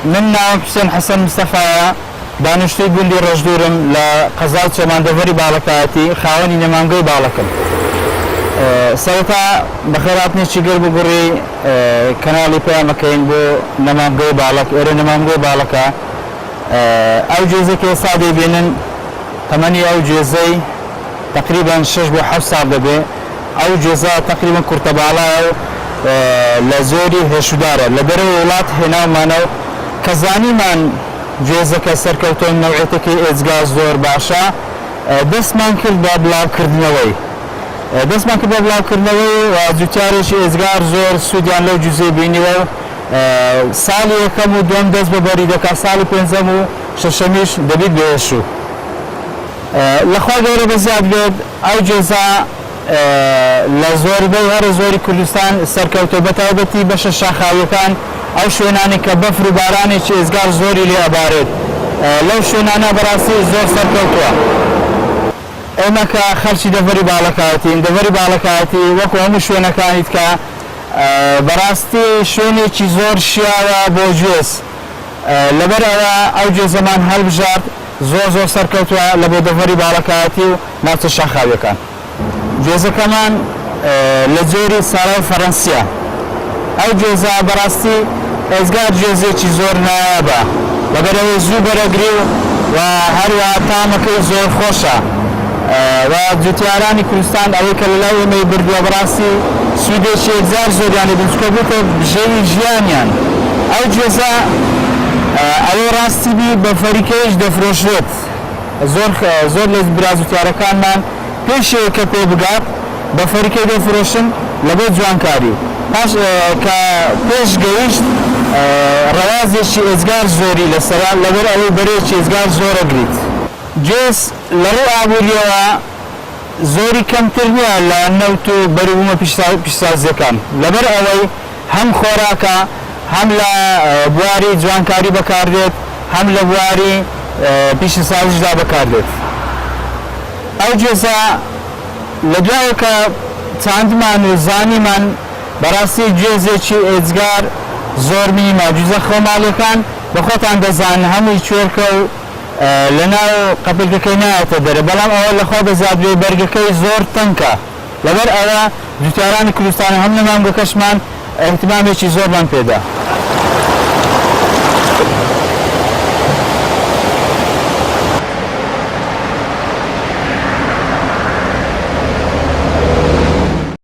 من ناوم حسين حسن مصطفى دانشتوی گوندی ڕۆژدورم لە قەزاڵ چۆماندەڤەری باڵەکایەتی خاوەنی نەمامگەی باڵەکەم. سەرەتا بەخێرهاتنێکی گەر بگوڕی کەناڵی پەیامەکەین بۆ نەمامگەی باڵەک ئێرە نەمامگەی باڵەکە ئەو جێزەی ئێستا دەیبینن تەمەنی ئەو جێزەی تقریبا 6 بۆ 7 ساڵ دەبێ. ئەو جێزە تقریبا کورتەباڵایە و لە زۆری هێشودارە لە دەرەوەی وڵات هێناومانە و کە زانیمان جێزەکە سەرکەوتۆی نەوعێتەکەی ئێزگا زۆر باشە دەستمان کرد بە بڵاوکردنەوەی و جوتیارێکی ئێزگار زۆر سوودیان لەو جوزەی بینیوە و ساڵی یەکەم و دوم دەست بە بەری دەکا ساڵی پێنجەم و شەشەمیش دەبیت بێشوو. لەخوا گەورە بەزیاد بێت ئەو جێزە لە زۆربەی هەرە زۆری کوردستان سەرکەوتۆ بەتایبەتی بەشە شاخاویەکان ئەو شوێنانی کە بەفر و بارانێکی ئێزگار زۆری لێ ئەبارێت لەو شوێنانە بەڕاستی زۆر سەرکەوتووە. ئێمە کە خەڵکی دەڤەری باڵەکایەتین دەڤەری باڵەکایەتی وەکو هەموو شوێنەکانیت کە بەڕاستی شوێنێکی زۆر شیاوە بۆ گوێز لەبەر ئەوە ئەو جێزەمان هەڵبژارد زۆر سەرکەوتووە لە بۆ دەڤەری باڵەکایەتی و ناوچە شاخاویەکان. جێزەکەمان لە جێری ساڵای فەڕەنسیە. ئەو جێزە بەڕاستی ئێزگار جێزێکی زۆر نایابە لەبەرەوەی زوو بەرەگری و هەروەها تامەکەی زۆر خۆشە و جوتیارانی کوردستان ئەوەی کە لەلای ئێمەی بردووە بەڕاستی سوودێکی ئێزگار زۆریانی بچکۆ بووتە بژێوی ژیانیان. ئەو جێزە ئەوەی ڕاستی بی بە فەریکەیش دەفرۆشرێت. زۆر لە برا جوتیارەکانمان پێشەوە کە پێ بگات بە فەریکەی دەفرۆشن لەبۆ جوانکاری کە پێش گەیشت ڕەوازێکی ئێزگار زۆری لەسەرا لەبەر ئەوەی بەرێکی ئێزگار زۆر ئەگریت. جێز لە ڕوو ئابووریەوە زۆری کەمتر نییە لە نەوت و بەروبوومە پیشسازیەکان لەبەر ئەوەی هەم خۆراکە هەم لە بواری جوانکاری بەکاردێت هەم لە بواری پیشەسازیشدا بەکاردێت. ئەو جێزە لە دوایە کە چاندمان و زانیمان بەڕاستی جێزێکی ئێزگار زۆر میمە جوزە خۆماڵەکان بە خۆتان دەزان هەمووی چۆرکە و لەناو قەپلگەکەی نایەتە دەرە بەڵام ئەوە لەخوا دەزادوێ بەرگەکەی زۆر تەنکە لەبەر ئەوە جوتیارانی کوردستان هەم لە مامگەکەشمان ئەحتیمامێکی زۆرمان پێدا.